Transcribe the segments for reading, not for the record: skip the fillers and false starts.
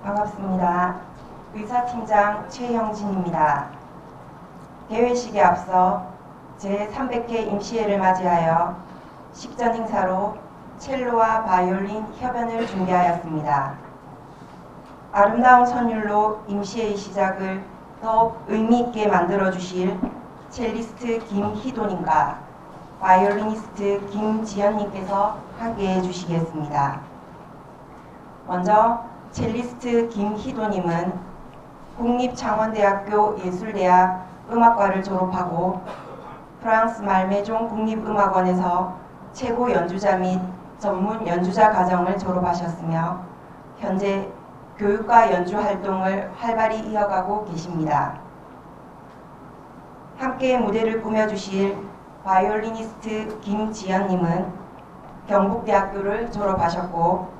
반갑습니다. 의사팀장 최형진입니다. 개회식에 앞서 제300회 임시회를 맞이하여 식전 행사로 첼로와 바이올린 협연을 준비하였습니다. 아름다운 선율로 임시회의 시작을 더욱 의미있게 만들어주실 첼리스트 김희도님과 바이올리니스트 김지연님께서 함께해 주시겠습니다. 먼저 첼리스트 김희도님은 국립창원대학교 예술대학 음악과를 졸업하고 프랑스 말메종 국립음악원에서 최고 연주자 및 전문 연주자 과정을 졸업하셨으며 현재 교육과 연주 활동을 활발히 이어가고 계십니다. 함께 무대를 꾸며주실 바이올리니스트 김지연님은 경북대학교를 졸업하셨고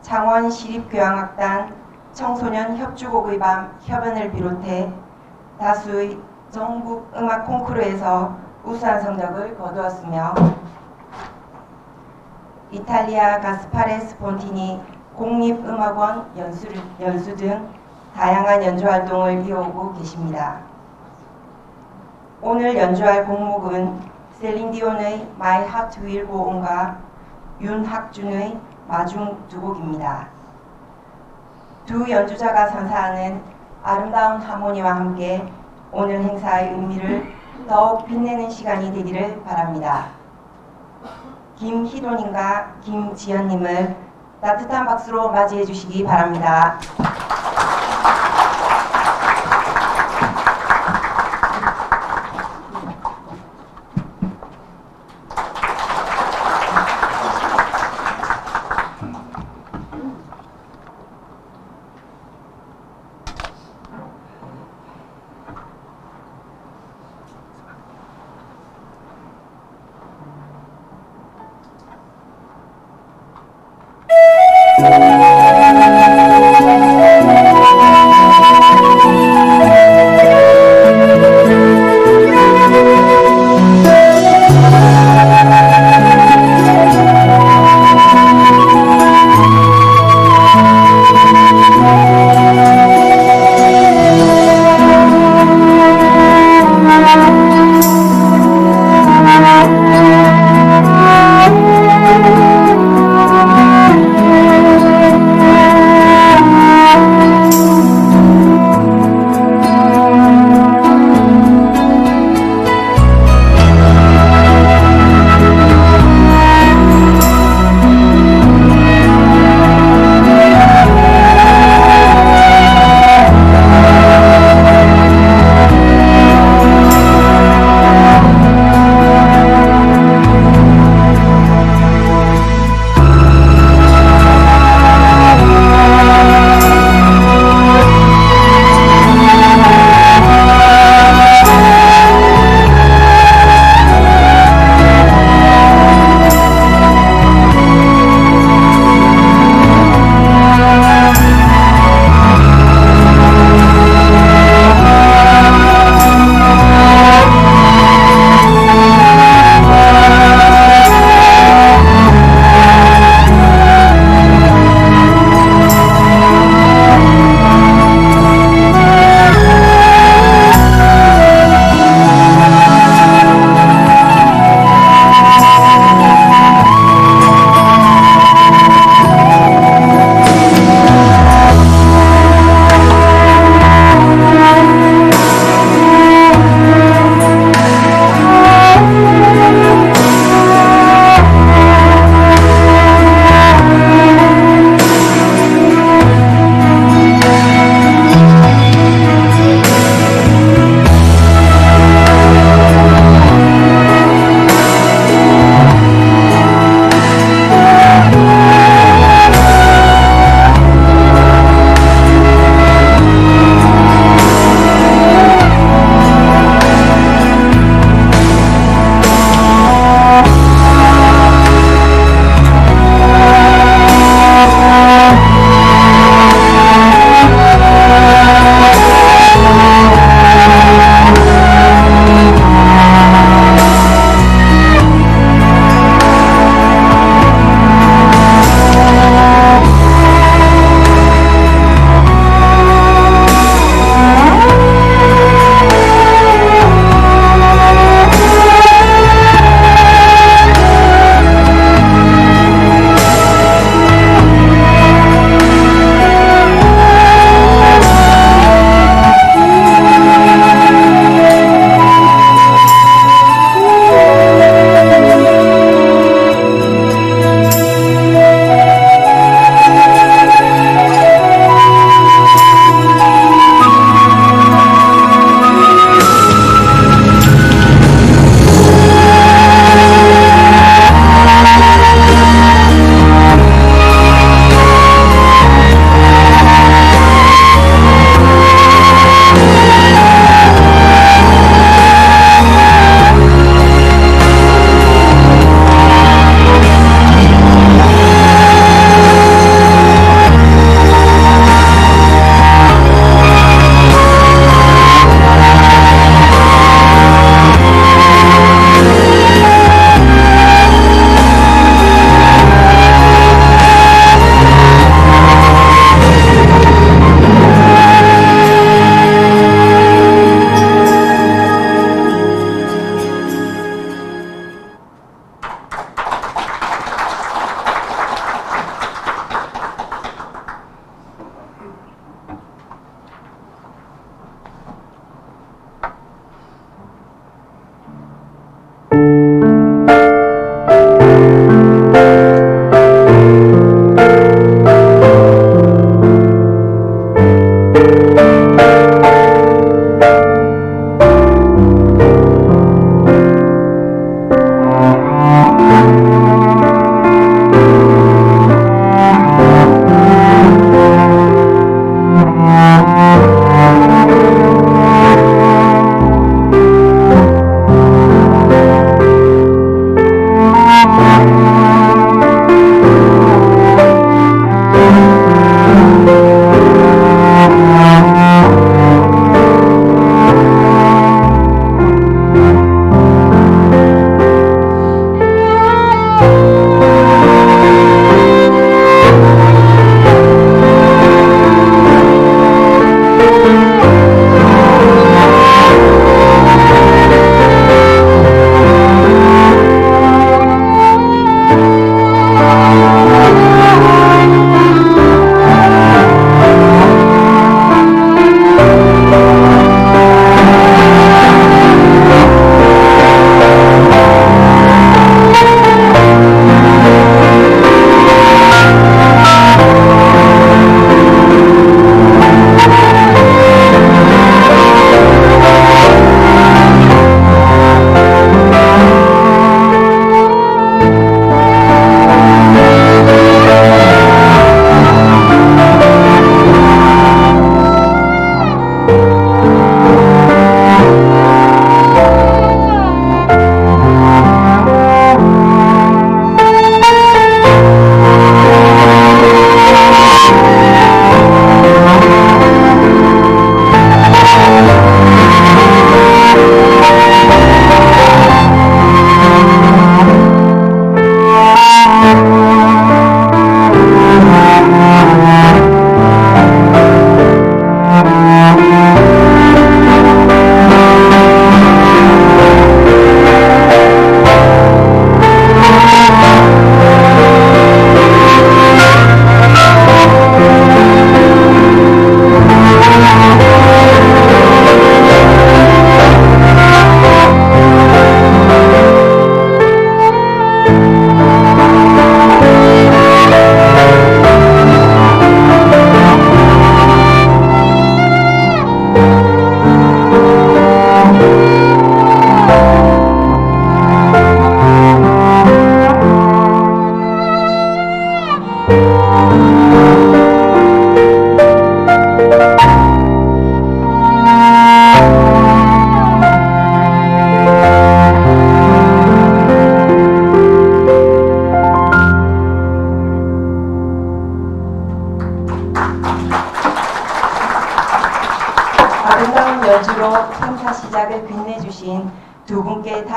창원시립교향악단 청소년 협주곡의 밤 협연을 비롯해 다수의 전국 음악 콩쿠르에서 우수한 성적을 거두었으며 이탈리아 가스파레 스폰티니 공립음악원 연수 등 다양한 연주 활동을 이어오고 계십니다. 오늘 연주할 곡목은 셀린디온의 My Heart Will Go On과 윤학준의 마중 두 곡입니다. 두 연주자가 선사하는 아름다운 하모니와 함께 오늘 행사의 의미를 더욱 빛내는 시간이 되기를 바랍니다. 김희도님과 김지연님을 따뜻한 박수로 맞이해 주시기 바랍니다.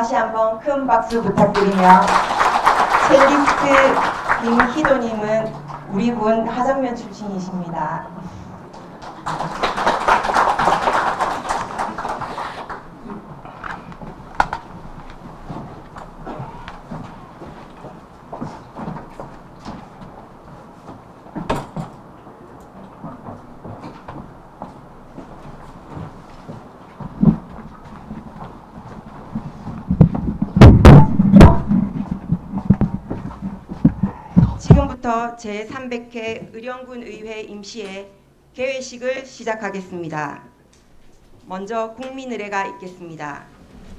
다시 한번 큰 박수 부탁드리며 첼리스트 김희도님은 우리 군 하정면 출신이십니다. 지금부터 제300회 의령군의회 임시회 개회식을 시작하겠습니다. 먼저 국민의례가 있겠습니다.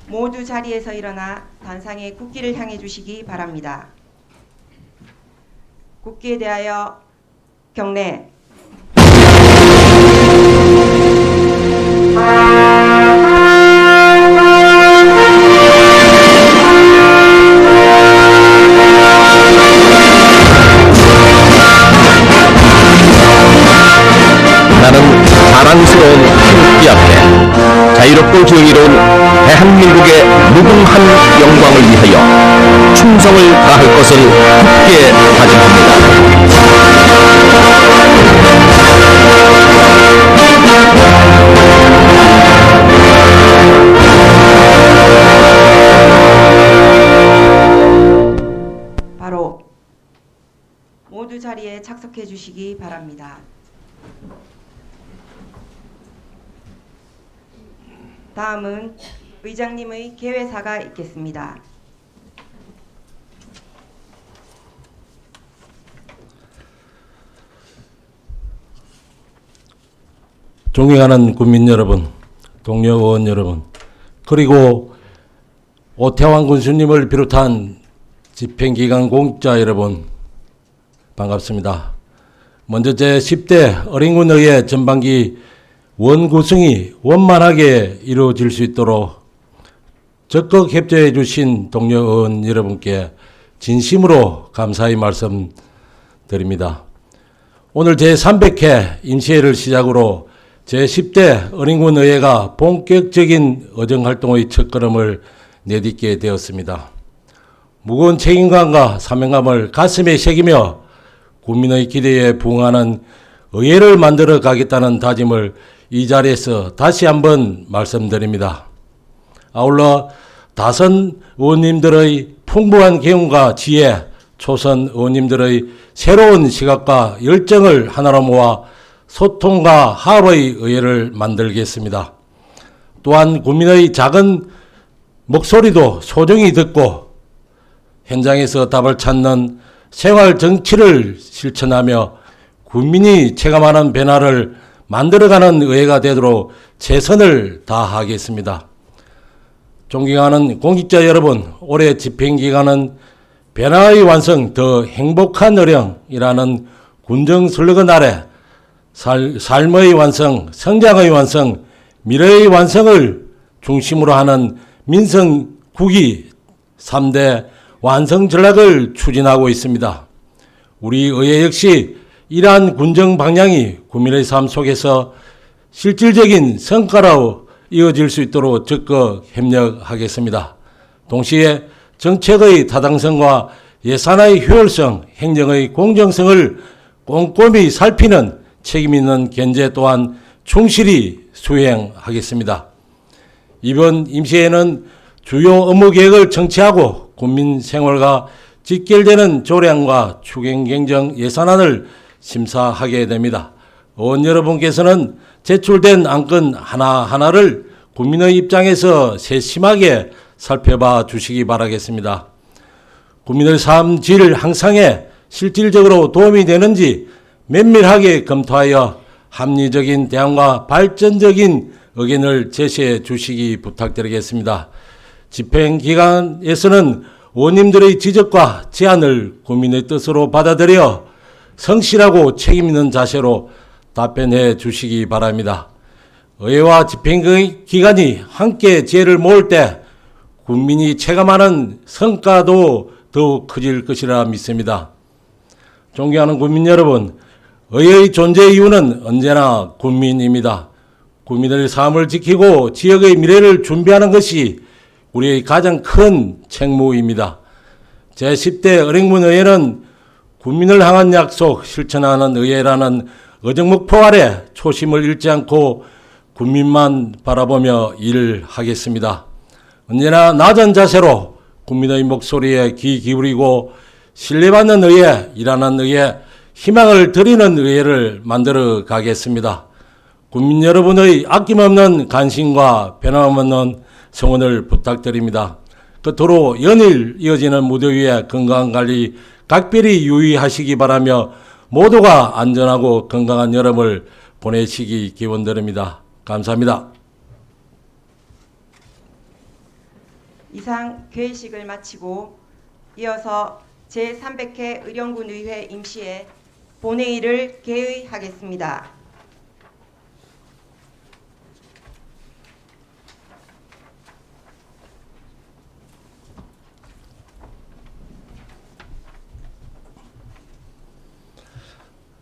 모두 자리에서 일어나 단상에 국기를 향해 주시기 바랍니다. 국기에 대하여 경례. 나는 자랑스러운 태극기 앞에 자유롭고 정의로운 대한민국의 무궁한 영광을 위하여 충성을 다할 것을 굳게 다짐합니다. 바로 모두 자리에 착석해 주시기 바랍니다. 다음은 의장님의 개회사가 있겠습니다. 존경하는 국민 여러분, 동료 의원 여러분, 그리고 오태환 군수님을 비롯한 집행기관 공직자 여러분, 반갑습니다. 먼저 제10대 어린군의회 전반기 원구성이 원만하게 이루어질 수 있도록 적극 협조해 주신 동료 의원 여러분께 진심으로 감사의 말씀드립니다. 오늘 제300회 임시회를 시작으로 제10대 어린군의회가 본격적인 의정활동의 첫걸음을 내딛게 되었습니다. 무거운 책임감과 사명감을 가슴에 새기며 국민의 기대에 부응하는 의회를 만들어 가겠다는 다짐을 이 자리에서 다시 한번 말씀드립니다. 아울러 다선 의원님들의 풍부한 경험과 지혜, 초선 의원님들의 새로운 시각과 열정을 하나로 모아 소통과 합의 의회를 만들겠습니다. 또한 국민의 작은 목소리도 소중히 듣고 현장에서 답을 찾는 생활 정치를 실천하며 국민이 체감하는 변화를 만들어가는 의회가 되도록 최선을 다하겠습니다. 존경하는 공직자 여러분, 올해 집행기간은 변화의 완성, 더 행복한 의령이라는 군정 슬로건 아래 삶의 완성, 성장의 완성, 미래의 완성을 중심으로 하는 민생국위 3대 완성 전략을 추진하고 있습니다. 우리 의회 역시 이러한 군정 방향이 국민의 삶 속에서 실질적인 성과로 이어질 수 있도록 적극 협력하겠습니다. 동시에 정책의 타당성과 예산의 효율성, 행정의 공정성을 꼼꼼히 살피는 책임있는 견제 또한 충실히 수행하겠습니다. 이번 임시회는 주요 업무 계획을 청취하고 국민 생활과 직결되는 조례안과 추경경정 예산안을 심사하게 됩니다. 의원 여러분께서는 제출된 안건 하나하나를 국민의 입장에서 세심하게 살펴봐 주시기 바라겠습니다. 국민의 삶 질 향상에 실질적으로 도움이 되는지 면밀하게 검토하여 합리적인 대안과 발전적인 의견을 제시해 주시기 부탁드리겠습니다. 집행기관에서는 의원님들의 지적과 제안을 국민의 뜻으로 받아들여 성실하고 책임있는 자세로 답변해 주시기 바랍니다. 의회와 집행기관이 함께 지혜를 모을 때 국민이 체감하는 성과도 더욱 커질 것이라 믿습니다. 존경하는 국민 여러분, 의회의 존재 이유는 언제나 국민입니다. 국민의 삶을 지키고 지역의 미래를 준비하는 것이 우리의 가장 큰 책무입니다. 제10대 어린군의회는 국민을 향한 약속 실천하는 의회라는 의정목표 아래 초심을 잃지 않고 국민만 바라보며 일하겠습니다. 언제나 낮은 자세로 국민의 목소리에 귀 기울이고 신뢰받는 의회, 일하는 의회, 희망을 드리는 의회를 만들어 가겠습니다. 국민 여러분의 아낌없는 관심과 변함없는 성원을 부탁드립니다. 끝으로 연일 이어지는 무더위에 건강 관리 각별히 유의하시기 바라며 모두가 안전하고 건강한 여름을 보내시기 기원드립니다. 감사합니다. 이상 개회식을 마치고 이어서 제300회 의령군의회 임시회 본회의를 개의하겠습니다.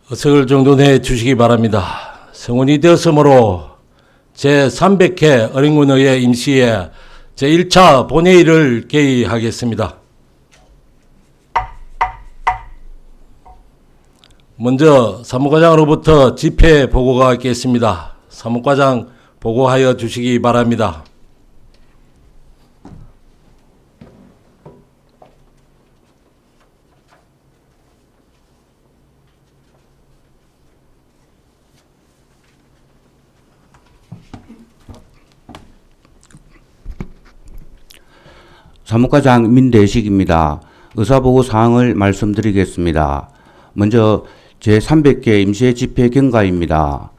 어석을 정도 내주시기 바랍니다. 성원이 되었으므로 제300회 어린군의회 임시회 제1차 본회의를 개의하겠습니다. 먼저 사무과장으로부터 집회 보고가 있겠습니다. 사무과장 보고하여 주시기 바랍니다. 사무과장 민대식입니다. 의사보고 사항을 말씀드리겠습니다. 먼저 제300개 임시회 집회 경과입니다.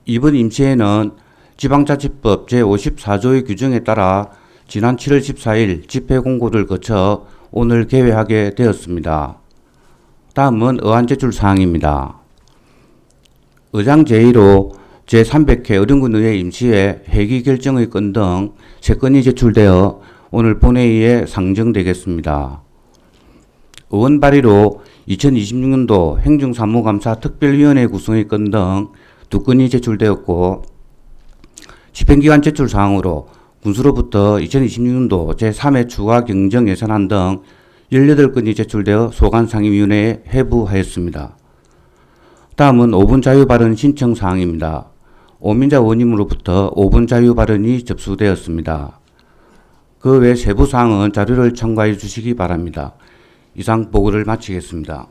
이번 임시회는 지방자치법 제54조의 규정에 따라 지난 7월 14일 집회 공고를 거쳐 오늘 개회하게 되었습니다. 다음은 의안 제출 사항입니다. 의장 제의로 제300회 어린군의회 임시회 회기 결정의 건 등 3건이 제출되어 오늘 본회의에 상정되겠습니다. 의원 발의로 2026년도 행정사무감사 특별위원회 구성의 건 등 2건이 제출되었고, 집행기간 제출 사항으로 군수로부터 2026년도 제3회 추가 경정 예산안 등 18건이 제출되어 소관상임위원회에 회부하였습니다. 다음은 5분 자유 발언 신청 사항입니다. 오민자 의원님으로부터 5분 자유 발언이 접수되었습니다. 그 외 세부 사항은 자료를 참고해 주시기 바랍니다. 이상 보고를 마치겠습니다.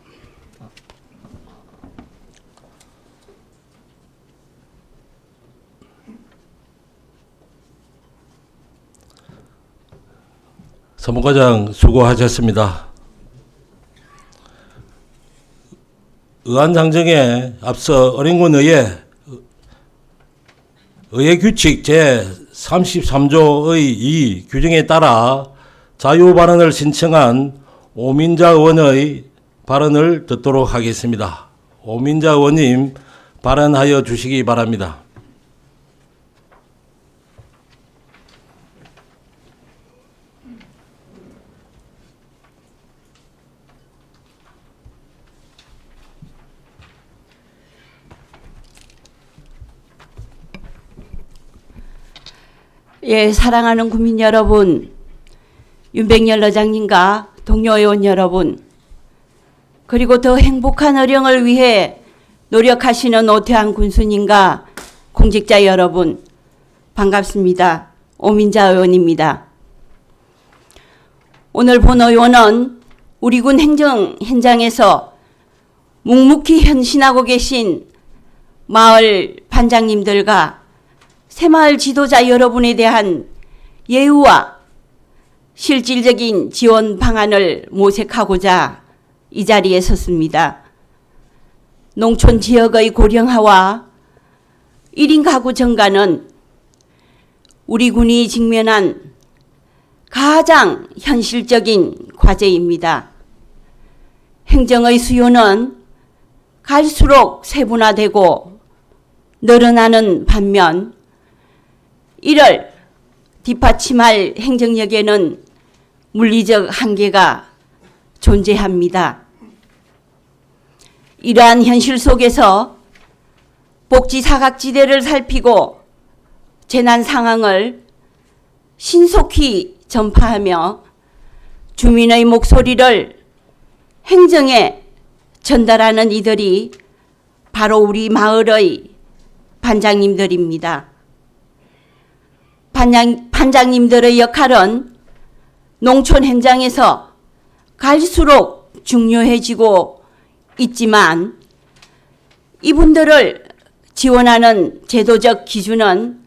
사무과장 수고하셨습니다. 의안 상정에 앞서 어린군의회 규칙 제33조의 2 규정에 따라 자유 발언을 신청한 오민자 의원의 발언을 듣도록 하겠습니다. 오민자 의원님 발언하여 주시기 바랍니다. 예, 사랑하는 국민 여러분, 윤백열 의장님과 동료 의원 여러분, 그리고 더 행복한 어령을 위해 노력하시는 오태환 군수님과 공직자 여러분, 반갑습니다. 오민자 의원입니다. 오늘 본 의원은 우리 군 행정 현장에서 묵묵히 헌신하고 계신 마을 반장님들과 새마을 지도자 여러분에 대한 예우와 실질적인 지원 방안을 모색하고자 이 자리에 섰습니다. 농촌 지역의 고령화와 1인 가구 증가는 우리 군이 직면한 가장 현실적인 과제입니다. 행정의 수요는 갈수록 세분화되고 늘어나는 반면 이를 뒷받침할 행정력에는 물리적 한계가 존재합니다. 이러한 현실 속에서 복지 사각지대를 살피고 재난 상황을 신속히 전파하며 주민의 목소리를 행정에 전달하는 이들이 바로 우리 마을의 반장님들입니다. 반장님들의 역할은 농촌 현장에서 갈수록 중요해지고 있지만 이분들을 지원하는 제도적 기준은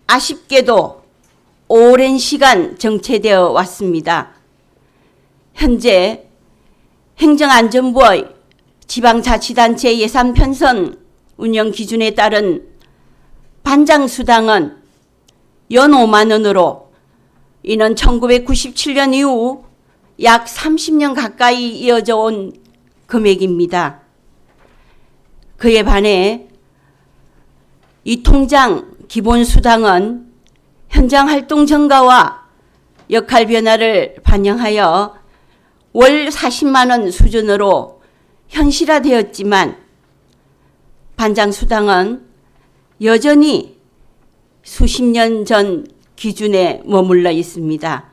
아쉽게도 오랜 시간 정체되어 왔습니다. 현재 행정안전부의 지방자치단체 예산 편성 운영 기준에 따른 반장수당은 연 5만 원으로 이는 1997년 이후 약 30년 가까이 이어져 온 금액입니다. 그에 반해 이 통장 기본수당은 현장 활동 증가와 역할 변화를 반영하여 월 40만 원 수준으로 현실화되었지만 반장수당은 여전히 수십 년 전 기준에 머물러 있습니다.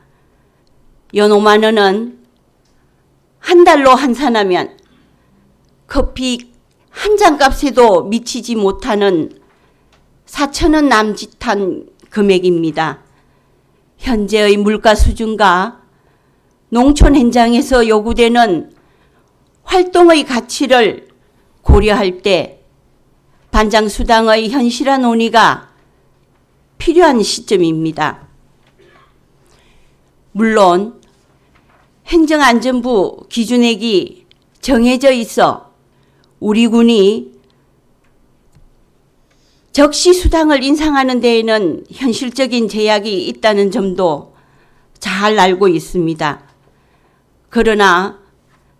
연 5만 원은 한 달로 환산하면 커피 한 잔 값에도 미치지 못하는 4,000원 남짓한 금액입니다. 현재의 물가 수준과 농촌 현장에서 요구되는 활동의 가치를 고려할 때 반장수당의 현실화 논의가 필요한 시점입니다. 물론 행정안전부 기준액이 정해져 있어 우리 군이 적시 수당을 인상하는 데에는 현실적인 제약이 있다는 점도 잘 알고 있습니다. 그러나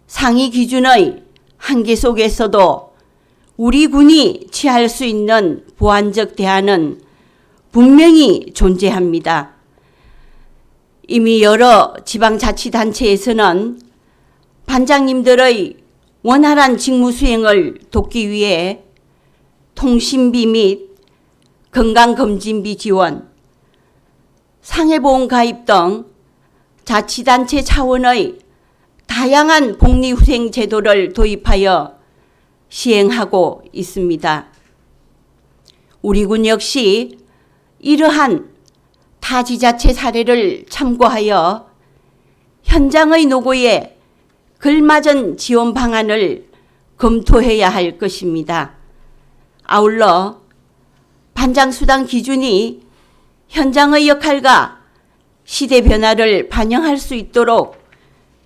상위 기준의 한계 속에서도 우리 군이 취할 수 있는 보완적 대안은 분명히 존재합니다. 이미 여러 지방자치단체에서는 반장님들의 원활한 직무 수행을 돕기 위해 통신비 및 건강검진비 지원, 상해보험 가입 등 자치단체 차원의 다양한 복리후생 제도를 도입하여 시행하고 있습니다. 우리 군 역시 이러한 타지자체 사례를 참고하여 현장의 노고에 걸맞은 지원 방안을 검토해야 할 것입니다. 아울러 반장수당 기준이 현장의 역할과 시대 변화를 반영할 수 있도록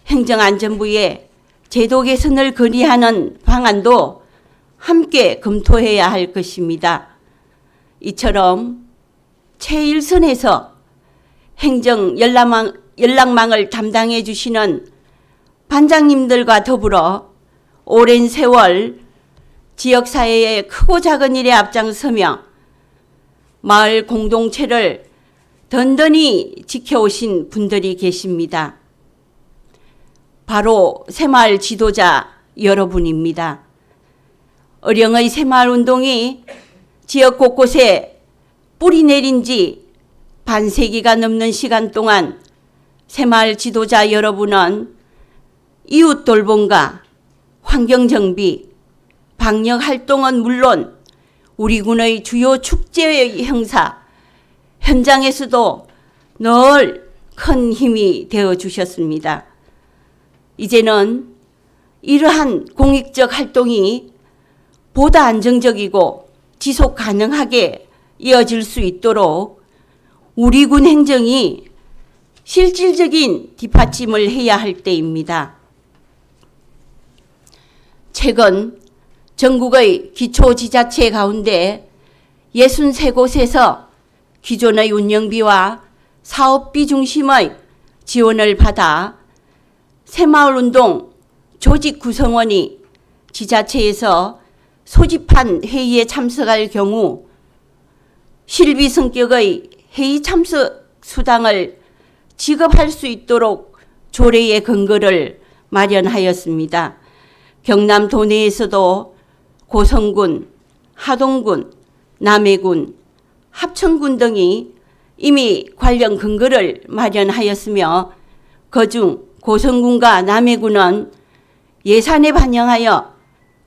행정안전부의 제도 개선을 건의하는 방안도 함께 검토해야 할 것입니다. 이처럼 최일선에서 행정 연락망을 담당해 주시는 반장님들과 더불어 오랜 세월 지역사회의 크고 작은 일에 앞장서며 마을 공동체를 든든히 지켜오신 분들이 계십니다. 바로 새마을 지도자 여러분입니다. 어령의 새마을운동이 지역 곳곳에 뿌리 내린 지 반세기가 넘는 시간 동안 새마을 지도자 여러분은 이웃 돌봄과 환경정비, 방역활동은 물론 우리 군의 주요 축제의 행사, 현장에서도 늘 큰 힘이 되어 주셨습니다. 이제는 이러한 공익적 활동이 보다 안정적이고 지속 가능하게 이어질 수 있도록 우리 군 행정이 실질적인 뒷받침을 해야 할 때입니다. 최근 전국의 기초지자체 가운데 63곳에서 기존의 운영비와 사업비 중심의 지원을 받아 새마을운동 조직 구성원이 지자체에서 소집한 회의에 참석할 경우 실비 성격의 회의 참석 수당을 지급할 수 있도록 조례의 근거를 마련하였습니다. 경남 도내에서도 고성군, 하동군, 남해군, 합천군 등이 이미 관련 근거를 마련하였으며 그중 고성군과 남해군은 예산에 반영하여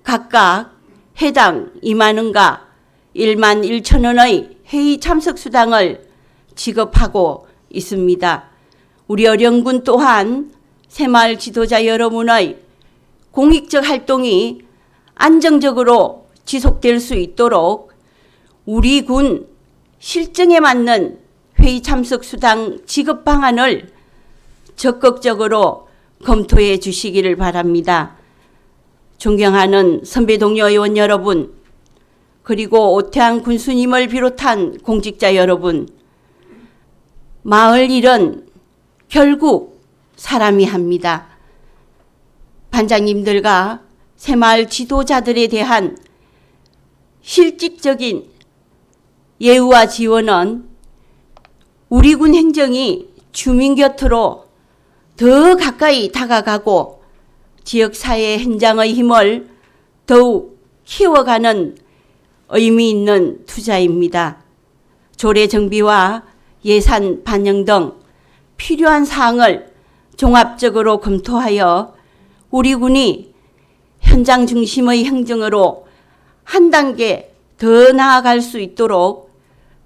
각각 해당 2만 원과 1만 1천 원의 회의 참석 수당을 지급하고 있습니다. 우리 어령군 또한 새마을 지도자 여러분의 공익적 활동이 안정적으로 지속될 수 있도록 우리 군 실정에 맞는 회의 참석 수당 지급 방안을 적극적으로 검토해 주시기를 바랍니다. 존경하는 선배 동료 의원 여러분, 그리고 오태환 군수님을 비롯한 공직자 여러분, 마을 일은 결국 사람이 합니다. 반장님들과 새마을 지도자들에 대한 실질적인 예우와 지원은 우리 군 행정이 주민 곁으로 더 가까이 다가가고 지역사회 현장의 힘을 더욱 키워가는 의미 있는 투자입니다. 조례 정비와 예산 반영 등 필요한 사항을 종합적으로 검토하여 우리 군이 현장 중심의 행정으로 한 단계 더 나아갈 수 있도록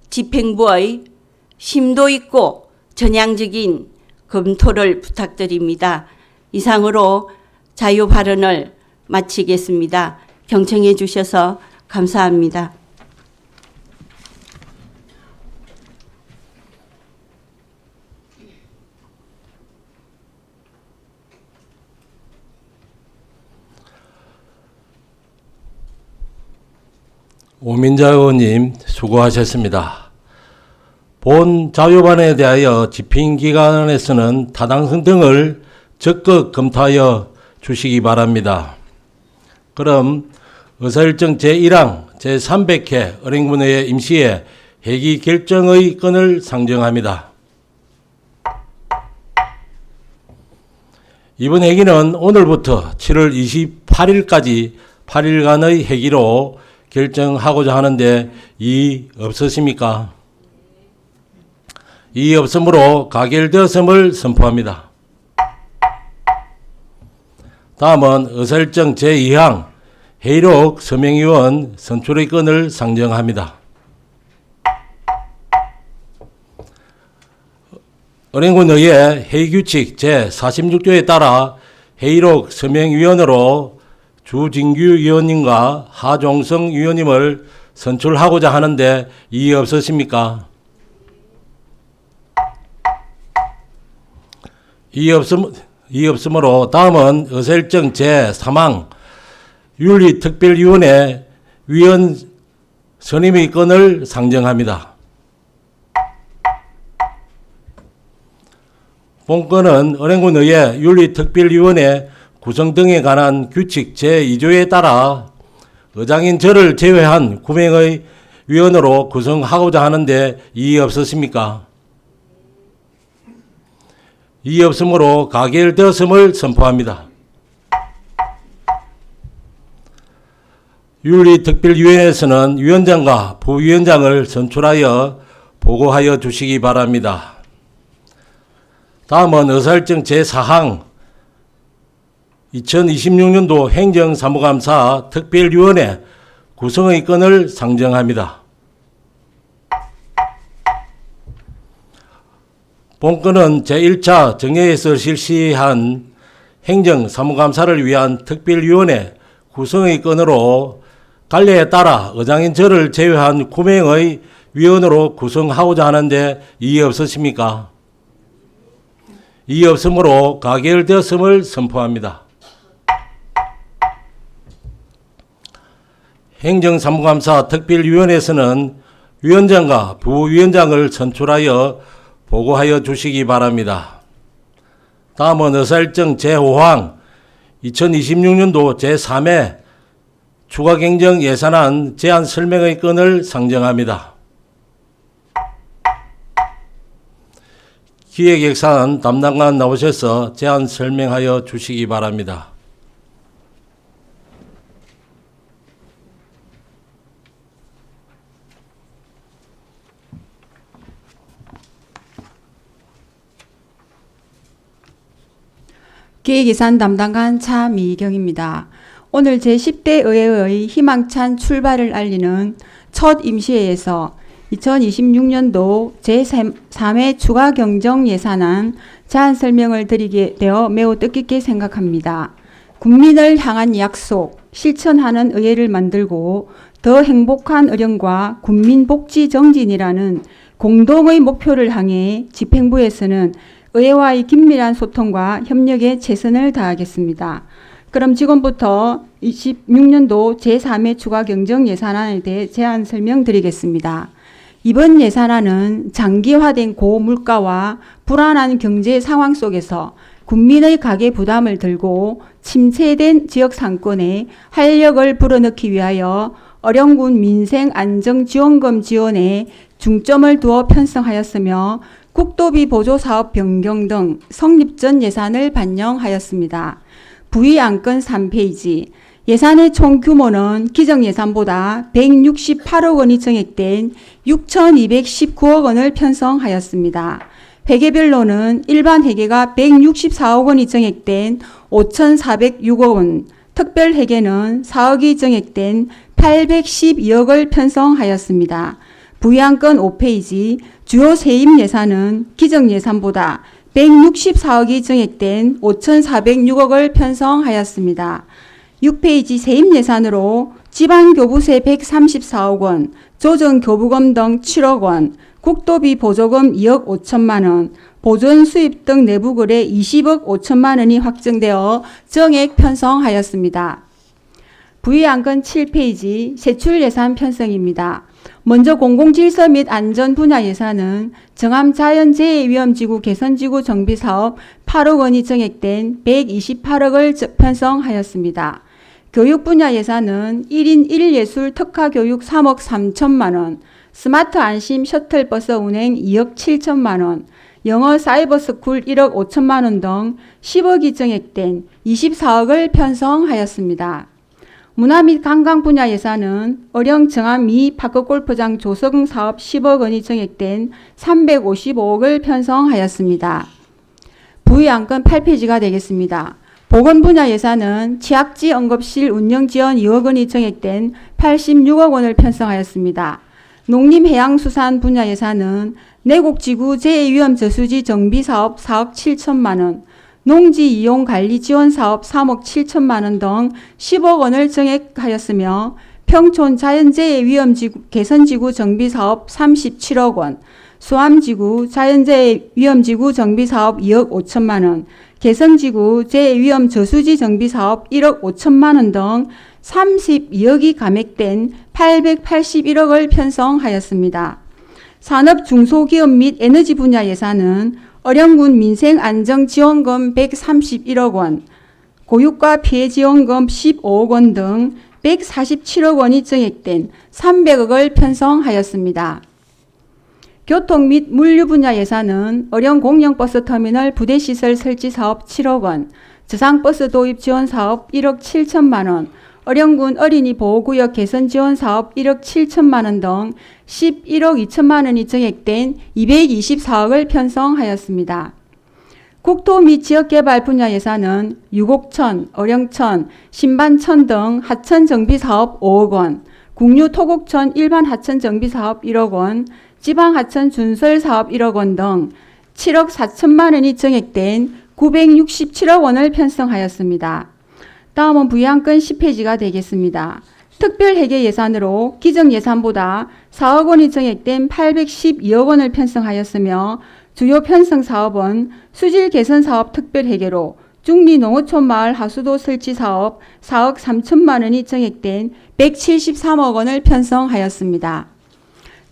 집행부의 심도 있고 전향적인 검토를 부탁드립니다. 이상으로 자유 발언을 마치겠습니다. 경청해 주셔서 감사합니다. 오민자 의원님 수고하셨습니다. 본 자유반에 대하여 집행기관에서는 타당성 등을 적극 검토하여 주시기 바랍니다. 그럼 의사일정 제1항 제300회 어령군의회 임시회 회기 결정의 건을 상정합니다. 이번 회기는 오늘부터 7월 28일까지 8일간의 회기로 결정하고자 하는데 이의 없으십니까? 이의 없으므로 가결되었음을 선포합니다. 다음은 의사일정 제2항 회의록 서명위원 선출의 건을 상정합니다. 어령군의회 회의규칙 제46조에 따라 회의록 서명위원으로 주진규 위원님과 하종성 위원님을 선출하고자 하는데 이의 없으십니까? 이의 없으므로 다음은 의사일정 제3항 윤리특별위원회 위원 선임의 건을 상정합니다. 본건은 어령군의회 윤리특별위원회 구성 등에 관한 규칙 제2조에 따라 의장인 저를 제외한 9명의 위원으로 구성하고자 하는데 이의 없으십니까? 이의 없으므로 가결되었음을 선포합니다. 윤리특별위원회에서는 위원장과 부위원장을 선출하여 보고하여 주시기 바랍니다. 다음은 의사일정 제4항 2026년도 행정사무감사 특별위원회 구성의 건을 상정합니다. 본건은 제1차 정회에서 실시한 행정사무감사를 위한 특별위원회 구성의 건으로 관례에 따라 의장인 저를 제외한 9명의 위원으로 구성하고자 하는데 이의 없으십니까? 이의 없으므로 가결되었음을 선포합니다. 행정사무감사 특별위원회에서는 위원장과 부위원장을 선출하여 보고하여 주시기 바랍니다. 다음은 의사일정 제5항 2026년도 제3회 추가경정 예산안 제안 설명의 건을 상정합니다. 기획예산 담당관 나오셔서 제안 설명하여 주시기 바랍니다. 기획예산 담당관 차미경입니다. 오늘 제10대 의회의 희망찬 출발을 알리는 첫 임시회에서 2026년도 제3회 추가 경정 예산안 제안 설명을 드리게 되어 매우 뜻깊게 생각합니다. 국민을 향한 약속, 실천하는 의회를 만들고 더 행복한 의령과 국민복지 정진이라는 공동의 목표를 향해 집행부에서는 의회와의 긴밀한 소통과 협력에 최선을 다하겠습니다. 그럼 지금부터 26년도 제3회 추가 경정 예산안에 대해 제안 설명드리겠습니다. 이번 예산안은 장기화된 고물가와 불안한 경제 상황 속에서 국민의 가계 부담을 들고 침체된 지역 상권에 활력을 불어넣기 위하여 어려운 민생 안정지원금 지원에 중점을 두어 편성하였으며 국도비 보조 사업 변경 등 성립 전 예산을 반영하였습니다. 부의 안건 3페이지. 예산의 총 규모는 기정 예산보다 168억 원이 증액된 6,219억 원을 편성하였습니다. 회계별로는 일반 회계가 164억 원이 증액된 5,406억 원, 특별 회계는 4억이 증액된 812억을 편성하였습니다. 부의안건 5페이지. 주요 세입 예산은 기정 예산보다 164억이 증액된 5,406억을 편성하였습니다. 6페이지 세입 예산으로 지방교부세 134억 원, 조정교부금 등 7억 원, 국도비 보조금 2억 5천만 원, 보존 수입 등 내부거래 20억 5천만 원이 확정되어 정액 편성하였습니다. 부의안건 7페이지 세출 예산 편성입니다. 먼저 공공질서 및 안전 분야 예산은 정암자연재해위험지구 개선지구 정비사업 8억 원이 정액된 128억을 편성하였습니다. 교육 분야 예산은 1인 1예술 특화교육 3억 3천만 원, 스마트 안심 셔틀버스 운행 2억 7천만 원, 영어 사이버 스쿨 1억 5천만 원 등 10억이 정액된 24억을 편성하였습니다. 문화 및 관광 분야 예산은 어령 정암 미 파크골프장 조성 사업 10억 원이 정액된 355억을 편성하였습니다. 부의안건 8페이지가 되겠습니다. 보건 분야 예산은 취약지 응급실 운영 지원 2억 원이 정액된 86억 원을 편성하였습니다. 농림해양수산 분야 예산은 내곡지구 재해위험 저수지 정비사업 4억 7천만 원, 농지 이용 관리 지원 사업 3억 7천만 원 등 10억 원을 정액하였으며 평촌 자연재해 위험지구 개선지구 정비 사업 37억 원, 수암지구 자연재해 위험지구 정비 사업 2억 5천만 원, 개선지구 재해위험 저수지 정비 사업 1억 5천만 원 등 32억이 감액된 881억을 편성하였습니다. 산업 중소기업 및 에너지 분야 예산은 어령군 민생안정지원금 131억 원, 고유가 피해지원금 15억 원 등 147억 원이 증액된 300억을 편성하였습니다. 교통 및 물류 분야 예산은 어령 공영버스 터미널 부대시설 설치 사업 7억 원, 저상버스 도입 지원 사업 1억 7천만 원, 어령군 어린이 보호구역 개선 지원 사업 1억 7천만 원 등 11억 2천만 원이 증액된 224억을 편성하였습니다. 국토 및 지역개발 분야 예산은 유곡천, 어령천, 신반천 등 하천 정비 사업 5억 원, 국류 토곡천 일반 하천 정비 사업 1억 원, 지방 하천 준설 사업 1억 원 등 7억 4천만 원이 증액된 967억 원을 편성하였습니다. 다음은 부의안건 10페이지가 되겠습니다. 특별회계 예산으로 기정 예산보다 4억 원이 증액된 812억 원을 편성하였으며 주요 편성 사업은 수질 개선 사업 특별회계로 중리 농어촌 마을 하수도 설치 사업 4억 3천만 원이 증액된 173억 원을 편성하였습니다.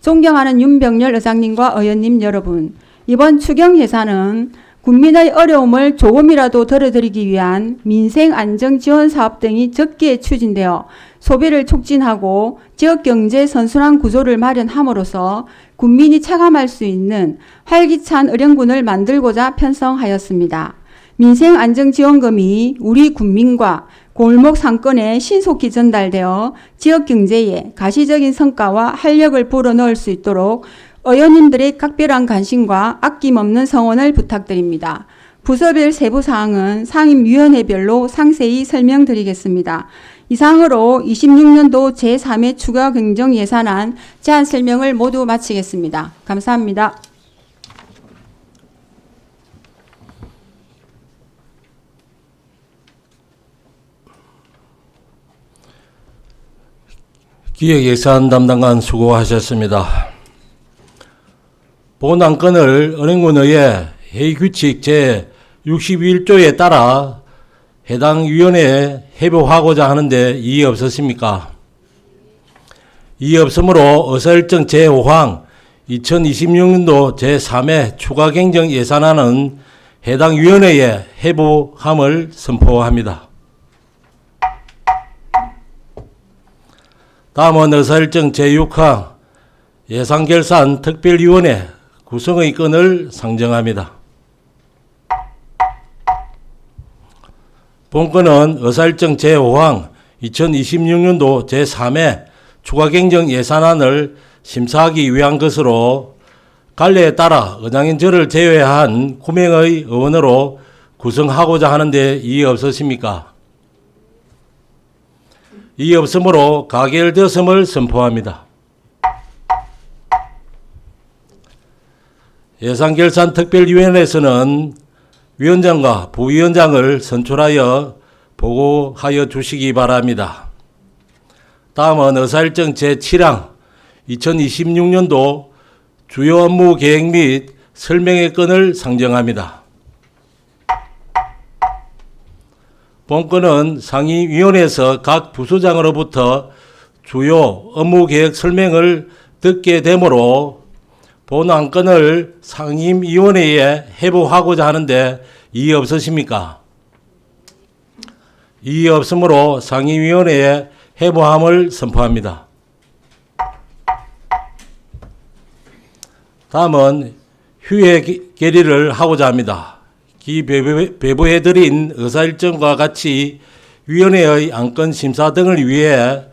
존경하는 윤병렬 의장님과 의원님 여러분, 이번 추경 예산은 국민의 어려움을 조금이라도 덜어드리기 위한 민생안정지원 사업 등이 적기에 추진되어 소비를 촉진하고 지역경제 선순환 구조를 마련함으로써 국민이 체감할 수 있는 활기찬 의령군을 만들고자 편성하였습니다. 민생안정지원금이 우리 국민과 골목 상권에 신속히 전달되어 지역경제에 가시적인 성과와 활력을 불어넣을 수 있도록 의원님들의 각별한 관심과 아낌없는 성원을 부탁드립니다. 부서별 세부 사항은 상임위원회별로 상세히 설명드리겠습니다. 이상으로 26년도 제3회 추가 경정 예산안 제안 설명을 모두 마치겠습니다. 감사합니다. 기획예산 담당관 수고하셨습니다. 본 안건을 은행군의회 회의규칙 제61조에 따라 해당 위원회에 회부하고자 하는데 이의 없으십니까? 이의 없으므로 의사일정 제5항 2026년도 제3회 추가 경정 예산안은 해당 위원회에 회부함을 선포합니다. 다음은 의사일정 제6항 예산결산 특별위원회 구성의 건을 상정합니다. 본건은 의사일정 제5항 2026년도 제3회 추가경정 예산안을 심사하기 위한 것으로 관례에 따라 은양인절을 제외한 9명의 의원으로 구성하고자 하는데 이의 없으십니까? 이의 없으므로 가결되었음을 선포합니다. 예산결산특별위원회에서는 위원장과 부위원장을 선출하여 보고하여 주시기 바랍니다. 다음은 의사일정 제7항 2026년도 주요 업무 계획 및 설명의 건을 상정합니다. 본건은 상임위원회에서 각 부서장으로부터 주요 업무 계획 설명을 듣게 되므로 본 안건을 상임위원회에 회부하고자 하는데 이의 없으십니까? 이의 없으므로 상임위원회에 회부함을 선포합니다. 다음은 휴회 결의를 하고자 합니다. 배부해드린 의사일정과 같이 위원회의 안건 심사 등을 위해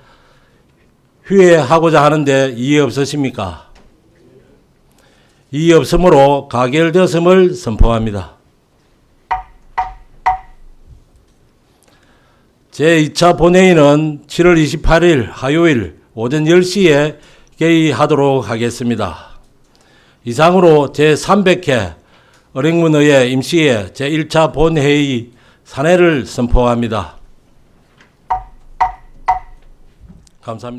휴회하고자 하는데 이의 없으십니까? 이의 없으므로 가결되었음을 선포합니다. 제2차 본회의는 7월 28일 화요일 오전 10시에 개의하도록 하겠습니다. 이상으로 제300회 은행문의회 임시회 제1차 본회의 산회를 선포합니다. 감사합니다.